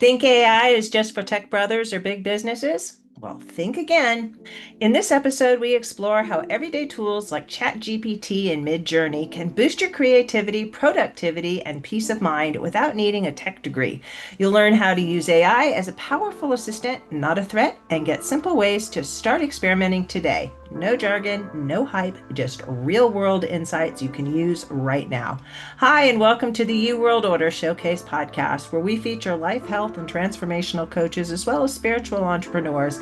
Think AI is just for tech brothers or big businesses? Well, think again. In this episode, we explore how everyday tools like ChatGPT and MidJourney can boost your creativity, productivity, and peace of mind without needing a tech degree. You'll learn how to use AI as a powerful assistant, not a threat, and get simple ways to start experimenting today. No jargon, no hype, just real world insights you can use right now. Hi, and welcome to the U World Order Showcase podcast, where we feature life, health, and transformational coaches, as well as spiritual entrepreneurs,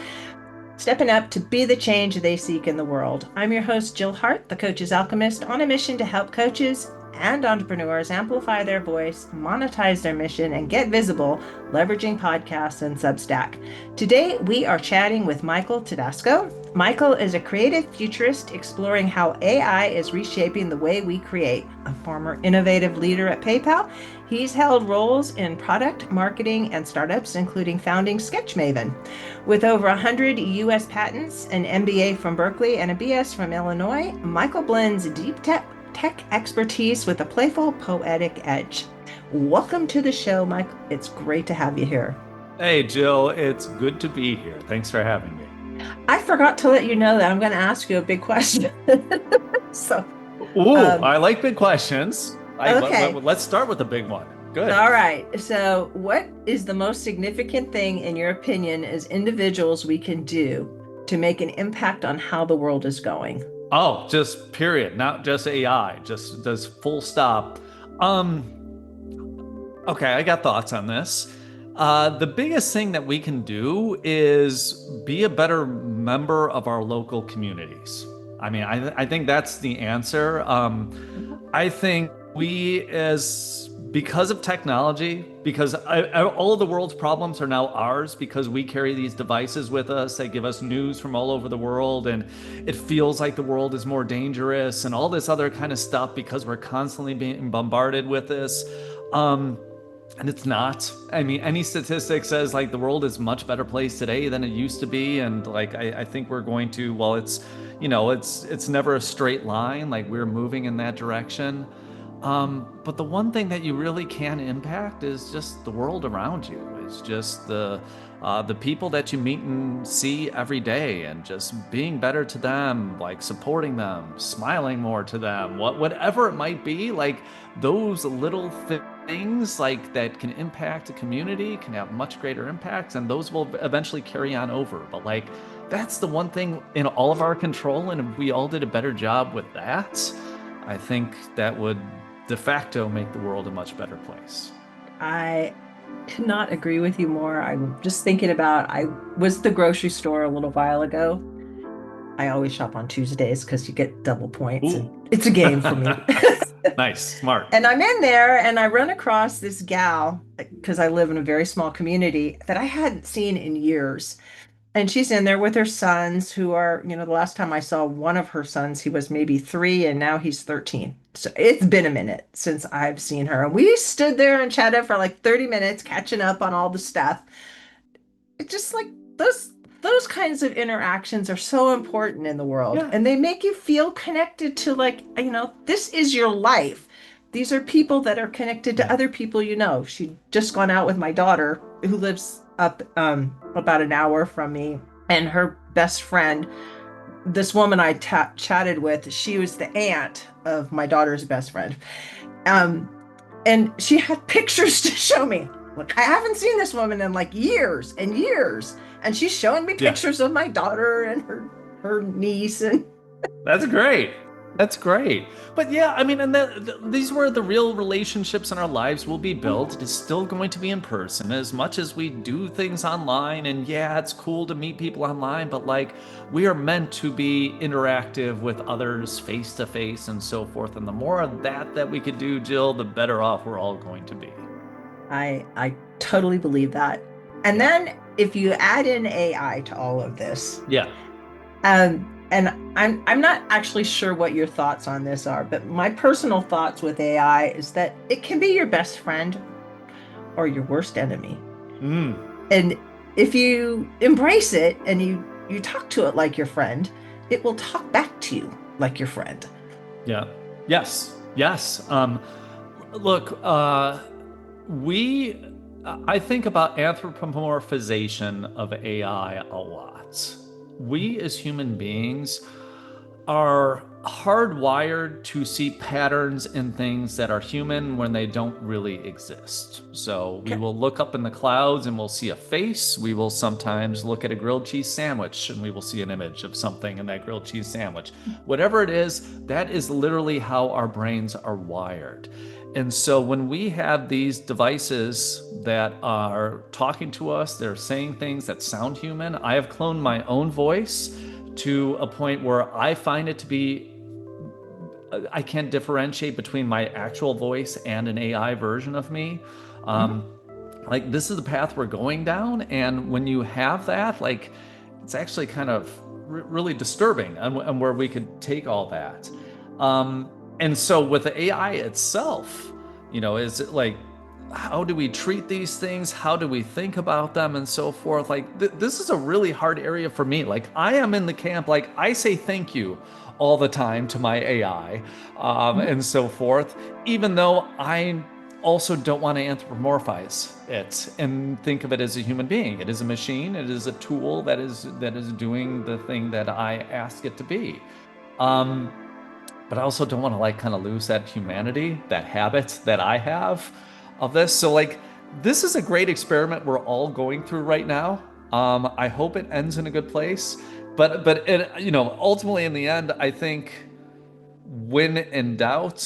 stepping up to be the change they seek in the world. I'm your host, Jill Hart, the Coach's Alchemist, on a mission to help coaches and entrepreneurs amplify their voice, monetize their mission, and get visible, leveraging podcasts and Substack. Today, we are chatting with Michael Tedesco. Michael is a creative futurist exploring how AI is reshaping the way we create. A former innovative leader at PayPal, he's held roles in product, marketing, and startups, including founding Sketchmaven. With over 100 US patents, an MBA from Berkeley, and a BS from Illinois, Michael blends deep tech expertise with a playful, poetic edge. Welcome to the show, Mike. It's great to have you here. Hey, Jill, it's good to be here. Thanks for having me. I forgot to let you know that I'm going to ask you a big question. So, Ooh, um, I like big questions. okay. Let's start with the big one. Good. All right. So, what is the most significant thing, in your opinion, as individuals we can do to make an impact on how the world is going? Oh, just period, not just AI, just full stop. Um, okay, I got thoughts on this. The biggest thing that we can do is be a better member of our local communities. I think that's the answer. I think we, as because of technology, because all of the world's problems are now ours because we carry these devices with us. They give us news from all over the world, and it feels like the world is more dangerous and all this other kind of stuff because we're constantly being bombarded with this. And it's not. I mean, any statistic says like the world is a much better place today than it used to be. And like I think we're going to, well, it's never a straight line, like we're moving in that direction. But the one thing that you really can impact is just the world around you. It's just the people that you meet and see every day, and just being better to them, like supporting them, smiling more to them, whatever it might be. Like those little things like that can impact a community can have much greater impacts, and those will eventually carry on over. But like that's the one thing in all of our control, and if we all did a better job with that, I think that would de facto make the world a much better place. I could not agree with you more. I'm just thinking about, I was at the grocery store a little while ago. I always shop on Tuesdays because you get double points, and Ooh. it's a game for me. Nice, smart. And I'm in there and I run across this gal because I live in a very small community that I hadn't seen in years. And she's in there with her sons, who are, the last time I saw one of her sons, he was maybe 3 and now he's 13. So it's been a minute since I've seen her. And we stood there and chatted for like 30 minutes, catching up on all the stuff. It's just like those kinds of interactions are so important in the world, Yeah, and they make you feel connected to, like, this is your life. These are people that are connected to yeah. other people. She'd just gone out with my daughter, who lives up about an hour from me, and her best friend, this woman I chatted with, she was the aunt of my daughter's best friend. um and she had pictures to show me. Look, I haven't seen this woman in like years and years. And she's showing me Yeah. pictures of my daughter and her niece. And That's great. That's great. But yeah, I mean, and these were the real relationships in our lives will be built. It's still going to be in person as much as we do things online. And yeah, it's cool to meet people online, but like we are meant to be interactive with others face to face and so forth. And the more of that we could do, Jill, the better off we're all going to be. I totally believe that. And Yeah. then if you add in AI to all of this, Yeah. and I'm not actually sure what your thoughts on this are, but my personal thoughts with AI is that it can be your best friend or your worst enemy. Mm. And if you embrace it and you talk to it like your friend, it will talk back to you like your friend. Yeah. Yes. Yes. Look, we I think about anthropomorphization of AI a lot. We as human beings are hardwired to see patterns in things that are human when they don't really exist. So we Okay. will look up in the clouds and we'll see a face. We will sometimes look at a grilled cheese sandwich and we will see an image of something in that grilled cheese sandwich. Whatever it is, that is literally how our brains are wired. And so when we have these devices that are talking to us, they're saying things that sound human. I have cloned my own voice to a point where I find it to be, I can't differentiate between my actual voice and an AI version of me. Mhm. Um, like this is the path we're going down, and when you have that, like it's actually kind of really disturbing and where we could take all that. Um, and so with the AI itself, is it like how do we treat these things? How do we think about them and so forth? Like this is a really hard area for me. Like I am in the camp, like I say thank you all the time to my AI, Mhm. and so forth, even though I also don't want to anthropomorphize it and think of it as a human being. It is a machine. It is a tool that is doing the thing that I ask it to be. Um, but I also don't want to like kind of lose that humanity, that habit that I have of this. So like this is a great experiment we're all going through right now. I hope it ends in a good place. But ultimately in the end, I think when in doubt,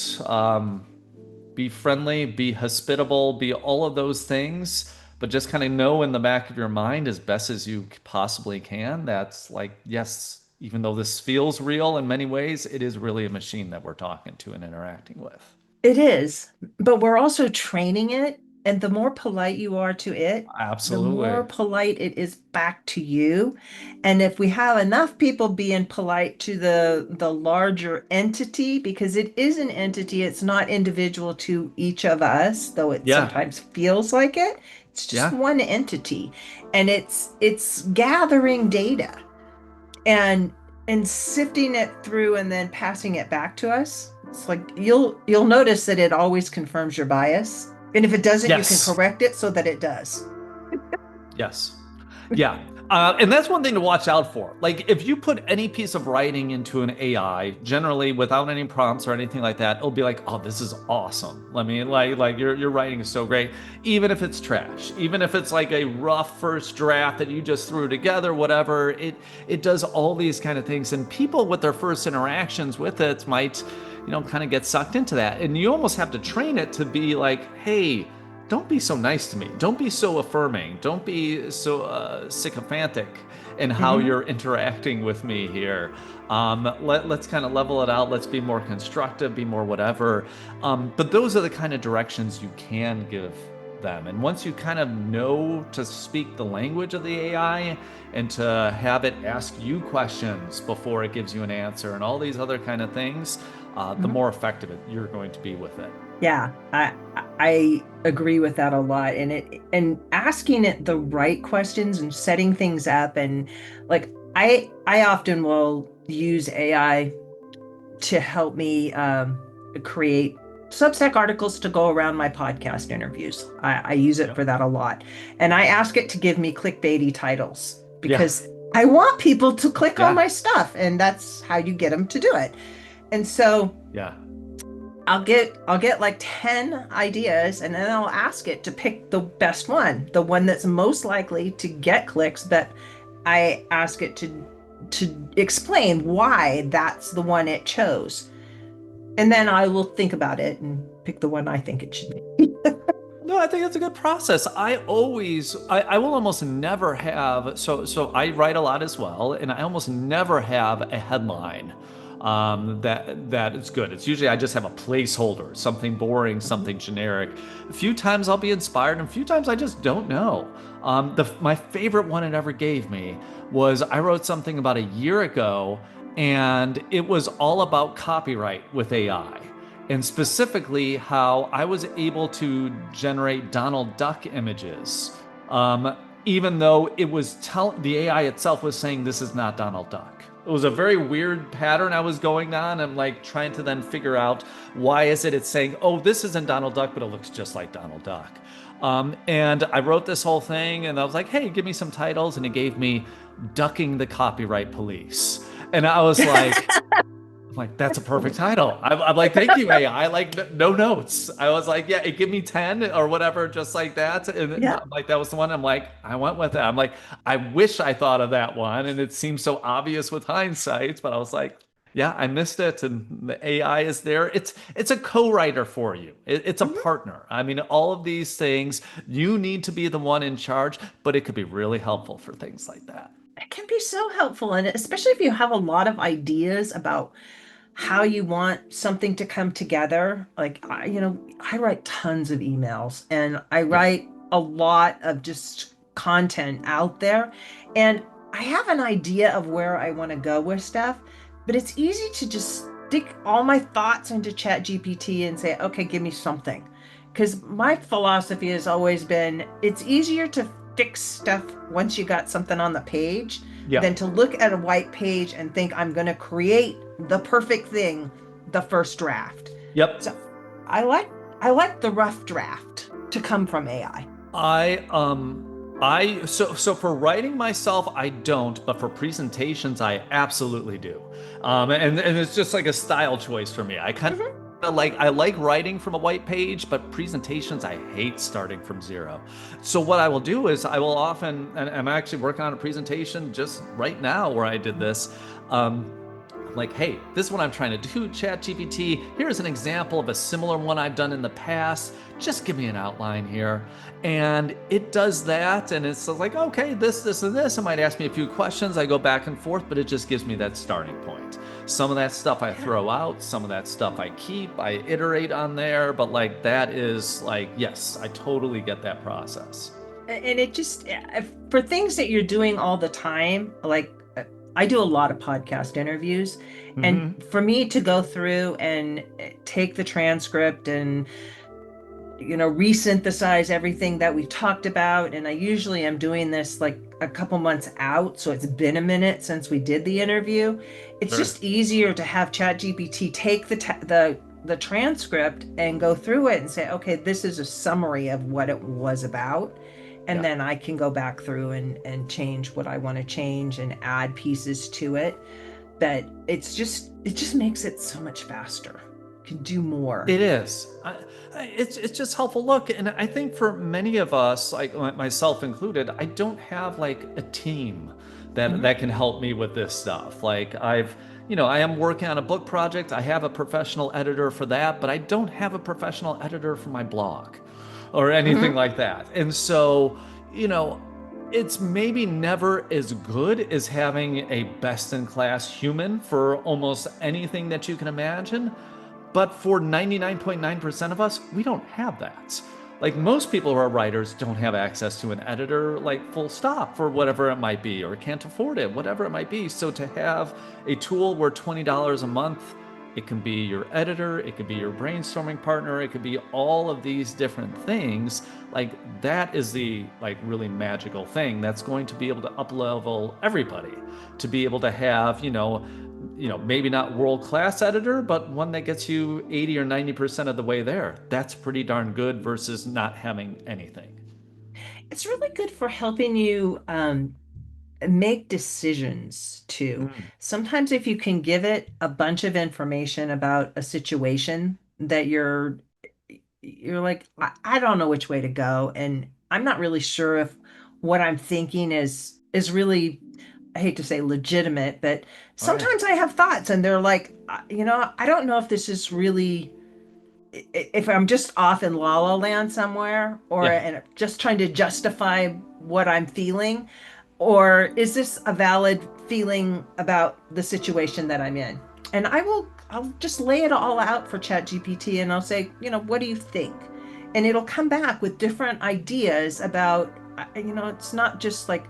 be friendly, be hospitable, be all of those things, but just kind of know in the back of your mind as best as you possibly can that's like, yes, even though this feels real in many ways, it is really a machine that we're talking to and interacting with. It is, but we're also training it. And the more polite you are to it, the more Absolutely. polite it is back to you. And if we have enough people being polite to the larger entity, because it is an entity, it's not individual to each of us, though it Yeah. sometimes feels like it. It's just Yeah. one entity, and it's gathering data and sifting it through and then passing it back to us. It's like you'll notice that it always confirms your bias, and if it doesn't, you can Yes. correct it so that it does. Yes. Yeah. And that's one thing to watch out for. Like, if you put any piece of writing into an AI, generally without any prompts or anything like that, it'll be like, "Oh, this is awesome." Let me like your writing is so great. Even if it's trash, even if it's like a rough first draft that you just threw together, whatever, it does all these kind of things. And people with their first interactions with it might, kind of get sucked into that. And you almost have to train it to be like, "Hey, don't be so nice to me. Don't be so affirming. Don't be so sycophantic in how Mhm. you're interacting with me here. Let's kind of level it out. Let's be more constructive, be more whatever." But those are the kind of directions you can give them. And once you kind of know to speak the language of the AI and to have it ask you questions before it gives you an answer and all these other kind of things, the Mhm. more effective you're going to be with it. Yeah, I agree with that a lot. And asking it the right questions and setting things up, and like I often will use AI to help me create Substack articles to go around my podcast interviews. I use it Yep. for that a lot. And I ask it to give me clickbaity titles Yeah. because I want people to click on Yeah. my stuff, and that's how you get them to do it. And so Yeah. I'll get like 10 ideas, and then I'll ask it to pick the best one, the one that's most likely to get clicks, but I ask it to explain why that's the one it chose. And then I will think about it and pick the one I think it should be. No, I think that's a good process. I will almost never have, so I write a lot as well, and I almost never have a headline that is good. It's usually I just have a placeholder, something boring, Mhm. something generic. A few times I'll be inspired, and a few times I just don't know. My favorite one it ever gave me was I wrote something about a year ago, and it was all about copyright with AI, and specifically how I was able to generate Donald Duck images, even though the AI itself was saying this is not Donald Duck. It was a very weird pattern I was going on. I'm like trying to then figure out why is it's saying, oh, this isn't Donald Duck, but it looks just like Donald Duck. And I wrote this whole thing, and I was like, "Hey, give me some titles," and it gave me "Ducking the Copyright Police," and I was like. I'm like, that's a perfect title. I'm like, thank you, AI. Like, no notes. I was like, yeah, it give me 10 or whatever, just like that. And Yeah. I'm like, that was the one. I'm like, I went with it. I'm like, I wish I thought of that one. And it seems so obvious with hindsight, but I was like, yeah, I missed it. And the AI is there. It's a co-writer for you. It's a Mhm. partner. I mean, all of these things, you need to be the one in charge, but it could be really helpful for things like that. It can be so helpful, and especially if you have a lot of ideas about how you want something to come together. Like I write tons of emails and I Yeah. write a lot of just content out there. And I have an idea of where I want to go with stuff, but it's easy to just stick all my thoughts into ChatGPT and say, okay, give me something. Because my philosophy has always been it's easier to fix stuff once you got something on the page Yeah. than to look at a white page and think I'm going to create the perfect thing the first draft. Yep. So I like I like the rough draft to come from AI. So for writing myself, I don't, but for presentations, I absolutely do. And it's just like a style choice for me. I kind Mhm. of like I like writing from a white page, but presentations I hate starting from zero. So what I will do is I will often, and I'm actually working on a presentation just right now where I did this. Um, I'm like, hey, this is what I'm trying to do, ChatGPT. Here's an example of a similar one I've done in the past. Just give me an outline here. And it does that. And it's like, okay, this, and this. It might ask me a few questions. I go back and forth, but it just gives me that starting point. Some of that stuff I Yeah. throw out, some of that stuff I keep, I iterate on there. But like, that is like, yes, I totally get that process. And it just for things that you're doing all the time, like I do a lot of podcast interviews, and Hmm. for me to go through and take the transcript and resynthesize everything that we've talked about. And I usually am doing this like a couple months out. So it's been a minute since we did the interview. It's Sure. just easier to have ChatGPT take the transcript and go through it and say, okay, this is a summary of what it was about. And Yeah. then I can go back through and change what I want to change and add pieces to it. But it just makes it so much faster. Can do more. It is. It's just helpful. Look, and I think for many of us, like myself included, I don't have like a team that Mhm. that can help me with this stuff. Like I am working on a book project. I have a professional editor for that, but I don't have a professional editor for my blog or anything Mhm. like that. And so, you know, it's maybe never as good as having a best in class human for almost anything that you can imagine. But for 99.9% of us, we don't have that. Like most people who are writers don't have access to an editor, like full stop, for whatever it might be, or can't afford it, whatever it might be. So to have a tool where $20 a month, it can be your editor, it could be your brainstorming partner, it could be all of these different things. Like that is the like really magical thing that's going to be able to uplevel everybody to be able to have, maybe not world class editor, but one that gets you 80 or 90% of the way there. That's pretty darn good versus not having anything. It's really good for helping you make decisions too. Mm. Sometimes if you can give it a bunch of information about a situation that you're like, I don't know which way to go, and I'm not really sure if what I'm thinking is really, I hate to say legitimate, but Oh, yeah. sometimes I have thoughts and they're like, I don't know if this is really if I'm just off in La La Land somewhere or Yeah. and just trying to justify what I'm feeling, or is this a valid feeling about the situation that I'm in? And I'll just lay it all out for ChatGPT and I'll say, what do you think? And it'll come back with different ideas about, it's not just like,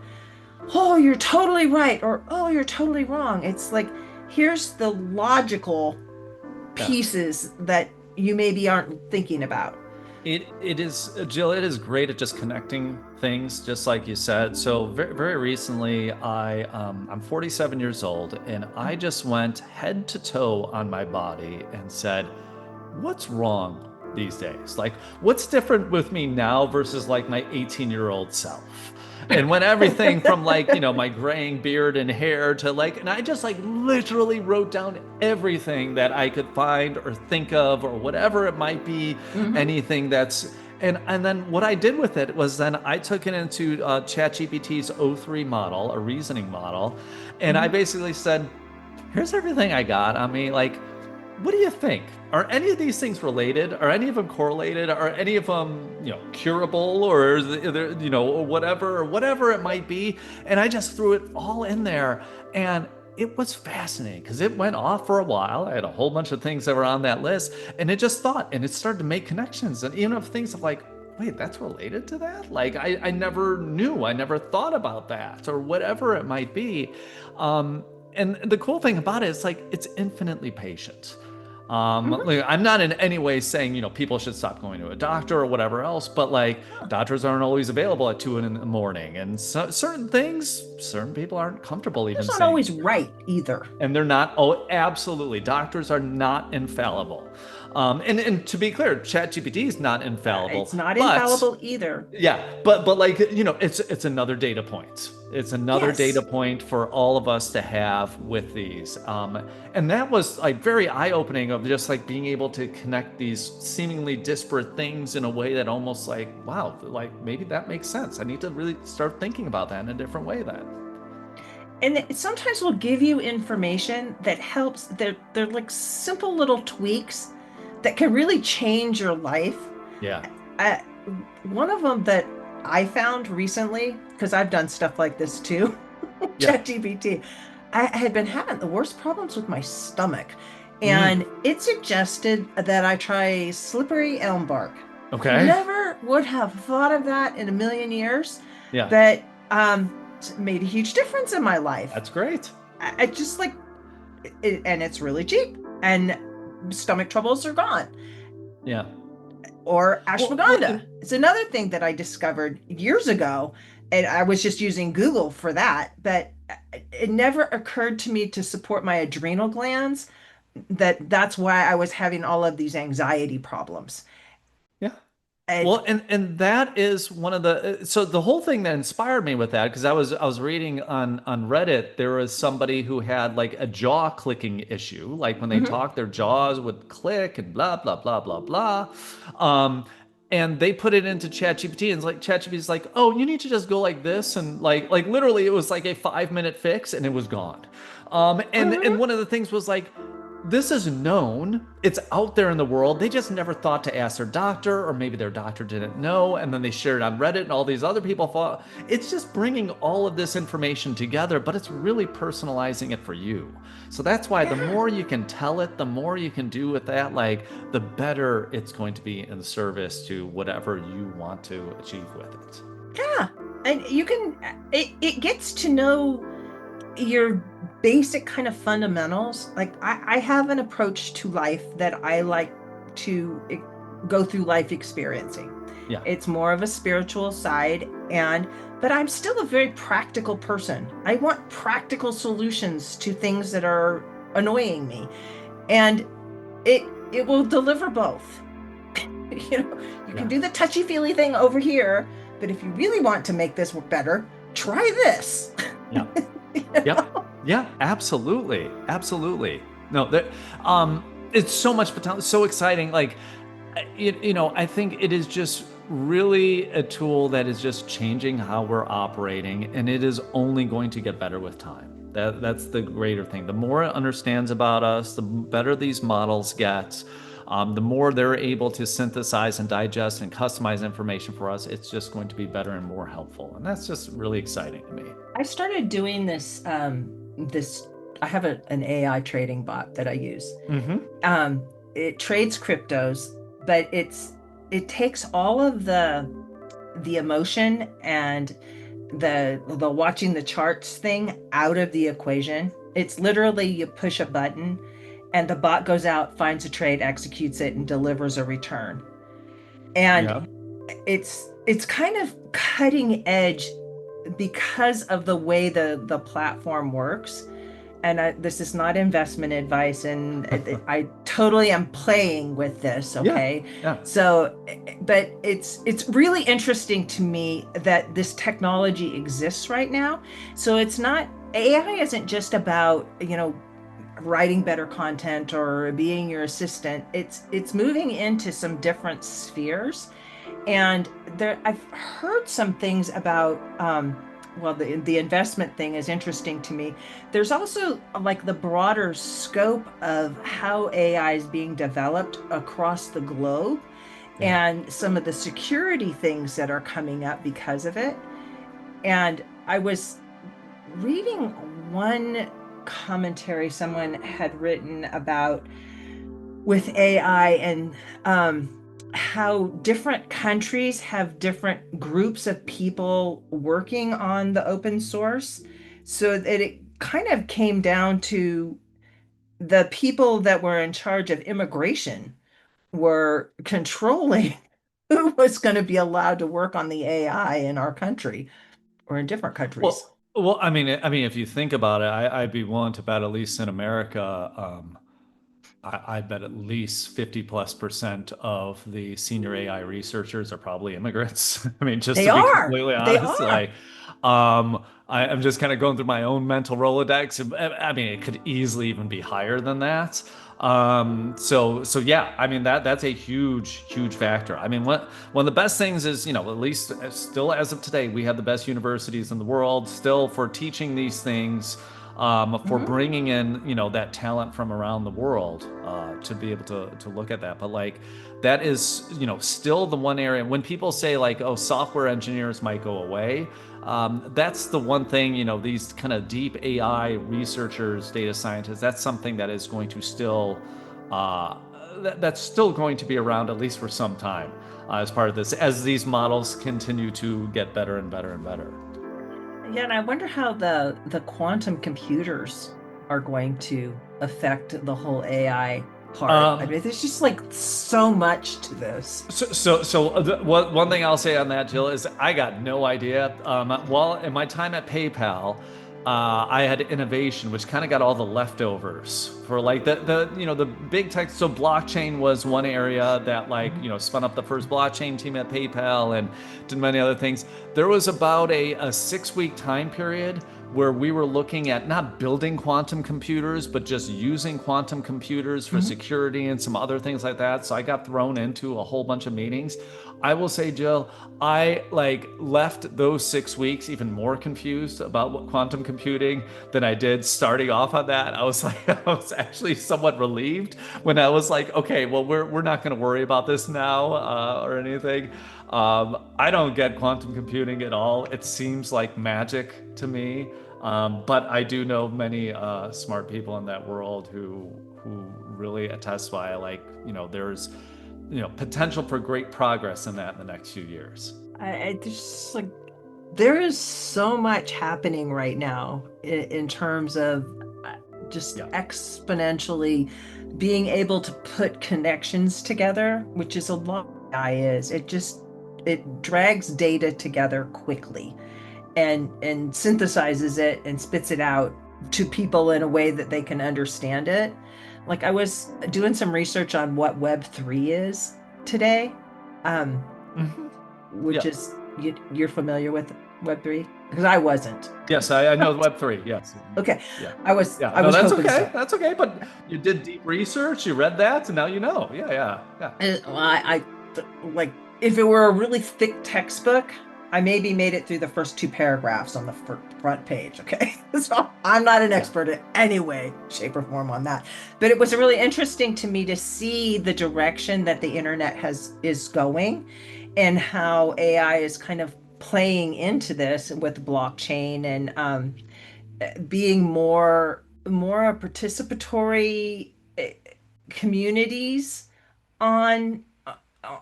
oh, you're totally right or oh, you're totally wrong. It's like, here's the logical Yeah. pieces that you maybe aren't thinking about. It is, Jill, it is great at just connecting things, just like you said. So very, very recently, I'm 47 years old, and I just went head to toe on my body and said, "What's wrong these days? Like, what's different with me now versus like my 18-year-old self? And when everything from like, my graying beard and hair to like, and I just like literally wrote down everything that I could find or think of or whatever it might be, Hmm. anything that's, and then what I did with it was then I took it into ChatGPT's O3 model, a reasoning model, and I Hmm. basically said, here's everything I got on me. Like, what do you think? Are any of these things related? Are any of them correlated? Are any of them, curable, or whatever it might be? And I just threw it all in there, and it was fascinating because it went off for a while. I had a whole bunch of things that were on that list, and it just thought, and it started to make connections, and even if things of like, wait, that's related to that? Like, I never knew, I never thought about that, or whatever it might be. Um, and the cool thing about it is like it's infinitely patient. Hmm. Like, I'm not in any way saying, people should stop going to a doctor or whatever else, but like doctors aren't always available at 2 in the morning. And certain things, certain people aren't comfortable It's even not saying. always right either. And they're not, oh, absolutely. Doctors are not infallible. And to be clear, ChatGPT is not infallible, It's not but infallible either. yeah, but like, it's another data point. It's another data Yes. point for all of us to have with these. And that was like very eye-opening of just like being able to connect these seemingly disparate things in a way that almost like, wow, like maybe that makes sense. I need to really start thinking about that in a different way then. And it sometimes will give you information that helps. They're like simple little tweaks that can really change your life. Yeah. Uh, One of them that I found recently, because I've done stuff like this too, Yeah. ChatGPT, I had been having the worst problems with my stomach, Mm. and it suggested that I try slippery elm bark. Okay. Never would have thought of that in a million years, Yeah. but it's made a huge difference in my life. That's great. I just like it, and it's really cheap, and stomach troubles are gone. Yeah. Or Well, ashwagandha. It's another thing that I discovered years ago, and I was just using Google for that, but it never occurred to me to support my adrenal glands, that's why I was having all of these anxiety problems. yeah. And Well, and that is one of the so the whole thing that inspired me with that because I was reading on Reddit there was somebody who had like a jaw clicking issue like when they mhm. talk their jaws would click and blah blah blah blah blah, um, and they put it into ChatGPT and it's like ChatGPT is like, oh, you need to just go like this and like literally it was like a 5 minute fix and it was gone. And Mhm. one of the things was like this is known. It's out there in the world. They just never thought to ask their doctor, or maybe their doctor didn't know, and then they shared it on Reddit, and all these other people thought. It's just bringing all of this information together, but it's really personalizing it for you. So that's why the Yeah. more you can tell it, the more you can do with that, like the better it's going to be in service to whatever you want to achieve with it. Yeah. And you can it gets to know your basic kind of fundamentals. Like I have an approach to life that I like to go through life experiencing. Yeah. It's more of a spiritual side, and but I'm still a very practical person. I want practical solutions to things that are annoying me. And it will deliver both. You can Yeah. do the touchy-feely thing over here, but if you really want to make this work better, try this. Yeah. You Yep. know? Yeah, absolutely. Absolutely. No, that it's so much potential, so exciting. Like I think it is just really a tool that is just changing how we're operating and it is only going to get better with time. That's the greater thing. The more it understands about us, the better these models get. The more they're able to synthesize and digest and customize information for us, it's just going to be better and more helpful. And that's just really exciting to me. I started doing this. I have an AI trading bot that I use. Mm-hmm. It trades cryptos, but it takes all of the emotion and the watching the charts thing out of the equation. It's literally you push a button and the bot goes out, finds a trade, executes it, and delivers a return. And Yeah. it's kind of cutting edge because of the way the platform works. and this is not investment advice, and I totally am playing with this, Yeah, okay? yeah, So, but it's really interesting to me that this technology exists right now. So it's not AI isn't just about, writing better content or being your assistant. It's moving into some different spheres. And there, I've heard some things about, well, the investment thing is interesting to me. There's also like the broader scope of how AI is being developed across the globe yeah. and some of the security things that are coming up because of it. And I was reading one commentary someone had written about with AI and how different countries have different groups of people working on the open source. So that it kind of came down to the people that were in charge of immigration were controlling who was going to be allowed to work on the AI in our country or in different countries. Well, if you think about it, I'd be willing to bet, at least in America, I bet at least 50+% of the senior AI researchers are probably immigrants. I mean, just They to be are. completely They honest, are. I'm just kind of going through my own mental Rolodex. I mean, it could easily even be higher than that. So yeah, I mean that's a huge factor. I mean, one of the best things is, at least still as of today, we have the best universities in the world still for teaching these things, for Mhm. bringing in, that talent from around the world, to be able to look at that. But like, that is, still the one area when people say like, oh, software engineers might go away. That's the one thing, these kind of deep AI researchers, data scientists, that's something that is going to still, that's still going to be around at least for some time, as part of this, as these models continue to get better and better and better. Yeah, and I wonder how the quantum computers are going to affect the whole AI part. I Um, mean, there's just like so much to this. one thing I'll say on that, Jill, is I got no idea. Well, in my time at PayPal, I had innovation, which kind of got all the leftovers for like the big tech. So blockchain was one area that, like, Mhm. spun up the first blockchain team at PayPal and did many other things. There was about a 6 week time period where we were looking at not building quantum computers, but just using quantum computers for Mhm. security and some other things like that. So I got thrown into a whole bunch of meetings. I will say, Jill, I like left those 6 weeks even more confused about what quantum computing than I did starting off on that. I was like, I was actually somewhat relieved when I was like, okay, well, we're not going to worry about this now, or anything. I don't get quantum computing at all. It seems like magic to me. But I do know many smart people in that world who really attest by, like, there's, potential for great progress in that in the next few years. I just like there is so much happening right now in terms of just Yeah. exponentially being able to put connections together, which is a lot AI is. It drags data together quickly and synthesizes it and spits it out to people in a way that they can understand it. Like I was doing some research on what Web3 is today, um, Hmm. which Yeah. is you're familiar with Web3? Because I wasn't. Yes, I know Web3. Yes. Okay. Yeah. I No, was that's hoping okay. so. That's okay. But you did deep research, you read that, and now you know. Yeah, yeah, yeah. Well, like if it were a really thick textbook, I maybe made it through the first two paragraphs on the front page. Okay, so I'm not an Yeah. expert in any way, shape, or form on that. But it was really interesting to me to see the direction that the internet has is going, and how AI is kind of playing into this with blockchain and being more participatory communities on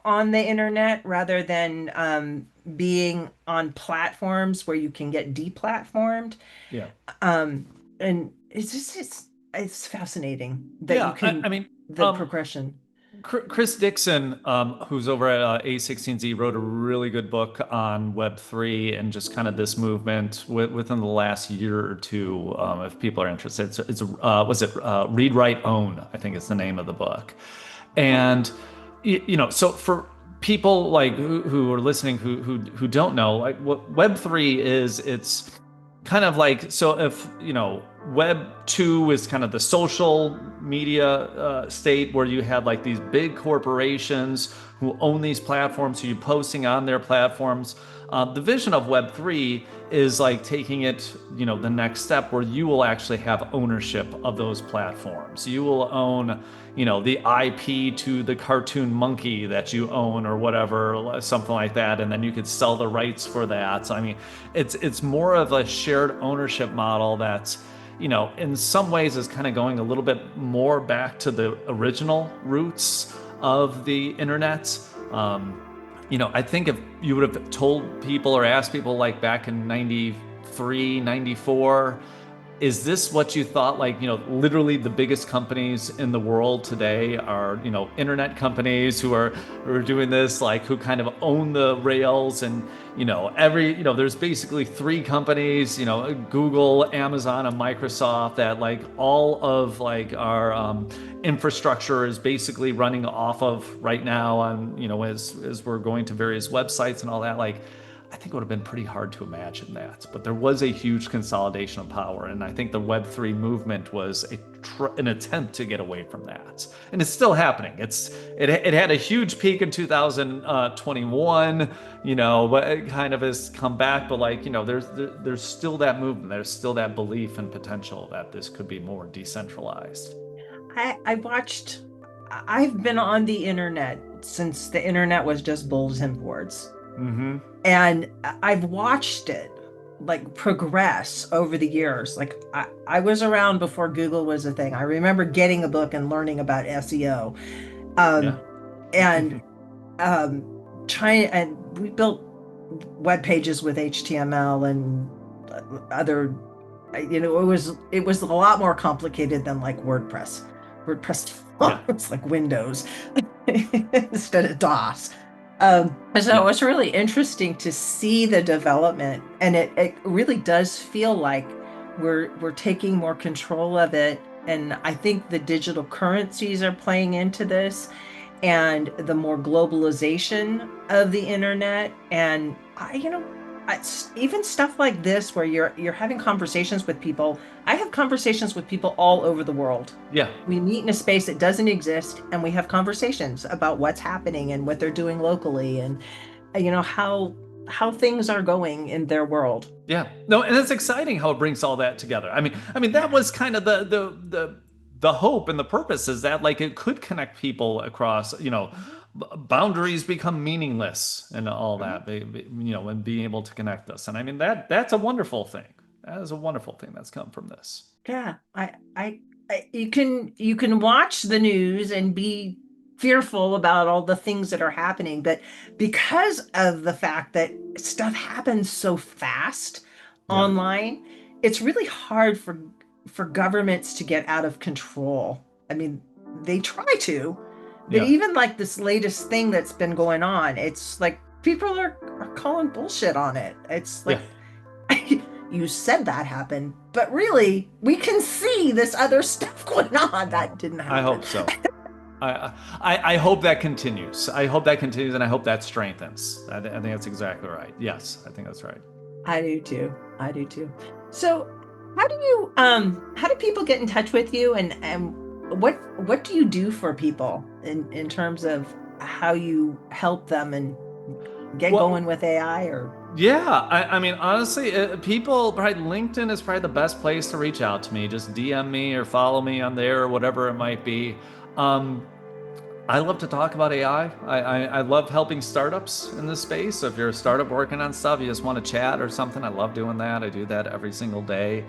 on the internet rather than being on platforms where you can get deplatformed. Yeah. Um, and it's just it's fascinating that you Yeah. I, can I mean, the um, progression. Chris Dixon, who's over at A16Z, wrote a really good book on Web3 and just kind of this movement within the last year or two. If people are interested, was it Read, Write, Own? I think it's the name of the book. And so for people like who are listening who don't know, like what Web3 is, it's kind of like, so if Web 2 is kind of the social media state where you had like these big corporations who own these platforms, so you're posting on their platforms. The vision of Web 3 is like taking it, the next step where you will actually have ownership of those platforms. You will own, the IP to the cartoon monkey that you own or whatever, something like that, and then you could sell the rights for that. So I mean, it's more of a shared ownership model that's, in some ways is kind of going a little bit more back to the original roots of the internet. I think if you would have told people or asked people like back in 93, 94, is this what you thought? Like, literally the biggest companies in the world today are, internet companies who are doing this, like who kind of own the rails, and, there's basically three companies, Google, Amazon, and Microsoft, that like all of like our infrastructure is basically running off of right now on, as we're going to various websites and all that. Like, I think it would have been pretty hard to imagine that, but there was a huge consolidation of power, and I think the Web3 movement was an attempt to get away from that, and it's still happening. It had a huge peak in 2021, but it kind of has come back. But like, there's still that movement, there's still that belief and potential that this could be more decentralized. I've been on the internet since the internet was just bulletin boards. Mm-hmm. And I've watched it like progress over the years. Like I was around before Google was a thing. I remember getting a book and learning about SEO. Yeah. And trying, and we built web pages with HTML and other, it was a lot more complicated than like WordPress. WordPress Yeah. was like Windows instead of DOS. So it was really interesting to see the development, and it really does feel like we're taking more control of it. And I think the digital currencies are playing into this, and the more globalization of the internet. And even stuff like this where you're having conversations with people. I have conversations with people all over the world. Yeah. We meet in a space that doesn't exist, and we have conversations about what's happening and what they're doing locally, and how things are going in their world. Yeah. No, and it's exciting how it brings all that together. I mean that was kind of the hope and the purpose, is that like it could connect people across, boundaries become meaningless and all that, and being able to connect us. And I mean that's a wonderful thing. That is a wonderful thing that's come from this. Yeah, you can watch the news and be fearful about all the things that are happening, but because of the fact that stuff happens so fast Yeah. online, it's really hard for governments to get out of control. I mean, they try to, but Yeah. even like this latest thing that's been going on, it's like people are calling bullshit on it. It's like, Yeah. you said that happened, but really, we can see this other stuff going on that didn't happen. I hope so. I hope that continues. I hope that continues, and I hope that strengthens. I think that's exactly right. Yes, I think that's right. I do too. I do too. So, how do people get in touch with you, and what do you do for people in terms of how you help them and get going with AI? Or Yeah, I mean, honestly, people, probably LinkedIn is probably the best place to reach out to me. Just DM me or follow me on there or whatever it might be. I love to talk about AI. I love helping startups in this space. So if you're a startup working on stuff, you just want to chat or something, I love doing that. I do that every single day.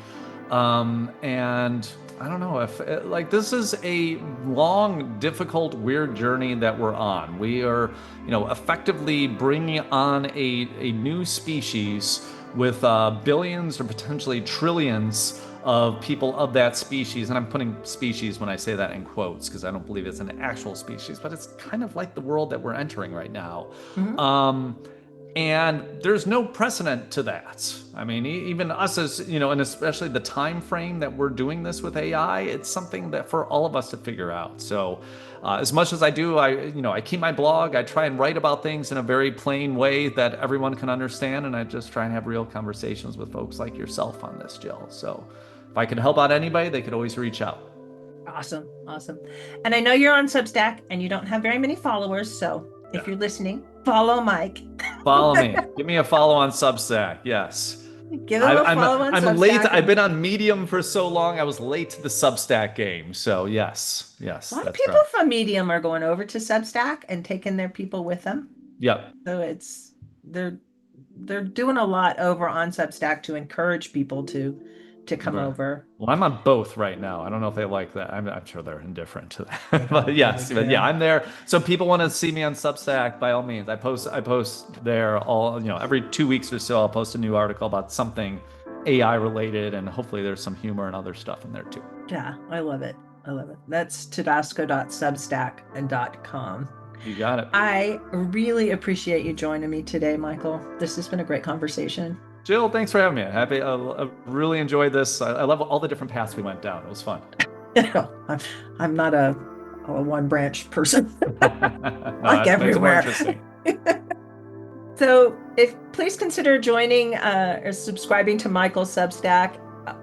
And I don't know if like this is a long, difficult, weird journey that we're on. We are, effectively bringing on a new species with billions or potentially trillions of people of that species. And I'm putting species when I say that in quotes because I don't believe it's an actual species, but it's kind of like the world that we're entering right now. Mhm. And there's no precedent to that. I mean, even us as, and especially the time frame that we're doing this with AI, it's something that for all of us to figure out. So, as much as I do, I keep my blog. I try and write about things in a very plain way that everyone can understand, and I just try and have real conversations with folks like yourself on this, Jill. So, if I could help out anybody, they could always reach out. Awesome. Awesome. And I know you're on Substack and you don't have very many followers. So if Yeah. you're listening, follow Mike. Follow me. Give me a follow on Substack. Yes. Give him I, a I'm follow on I'm late. Substack. I've been on Medium for so long. I was late to the Substack game. So A yes, lot of that's people right. from Medium are going over to Substack and taking their people with them. Yep. So they're they're doing a lot over on Substack to encourage people to come Right. over. Well, I'm on both right now. I don't know if they like that. I'm sure they're indifferent to They that. But probably yes, but yeah, do. I'm there. So people want to see me on Substack, by all means. I post there all, every 2 weeks or so. I'll post a new article about something AI related, and hopefully there's some humor and other stuff in there too. Yeah, I love it. I love it. That's tedasco.substack.com. You got it. I really appreciate you joining me today, Michael. This has been a great conversation. Jill, thanks for having me. I really enjoyed this. I love all the different paths we went down. It was fun. I'm, I'm not a one branch person, No, like that makes it more everywhere. interesting. So, if please consider joining or subscribing to Michael's Substack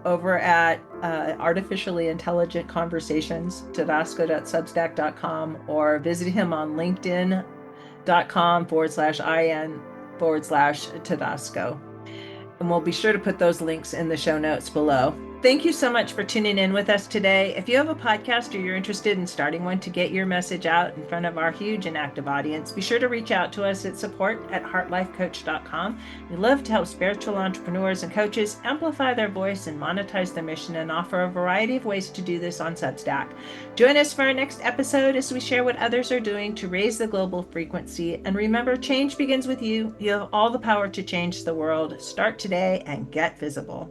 over at Artificially Intelligent Conversations, tedasco.substack.com, or visit him on linkedin.com/in/Tedasco. And we'll be sure to put those links in the show notes below. Thank you so much for tuning in with us today. If you have a podcast or you're interested in starting one to get your message out in front of our huge and active audience, be sure to reach out to us at support@heartlifecoach.com. We love to help spiritual entrepreneurs and coaches amplify their voice and monetize their mission, and offer a variety of ways to do this on Substack. Join us for our next episode as we share what others are doing to raise the global frequency. And remember, change begins with you. You have all the power to change the world. Start today and get visible.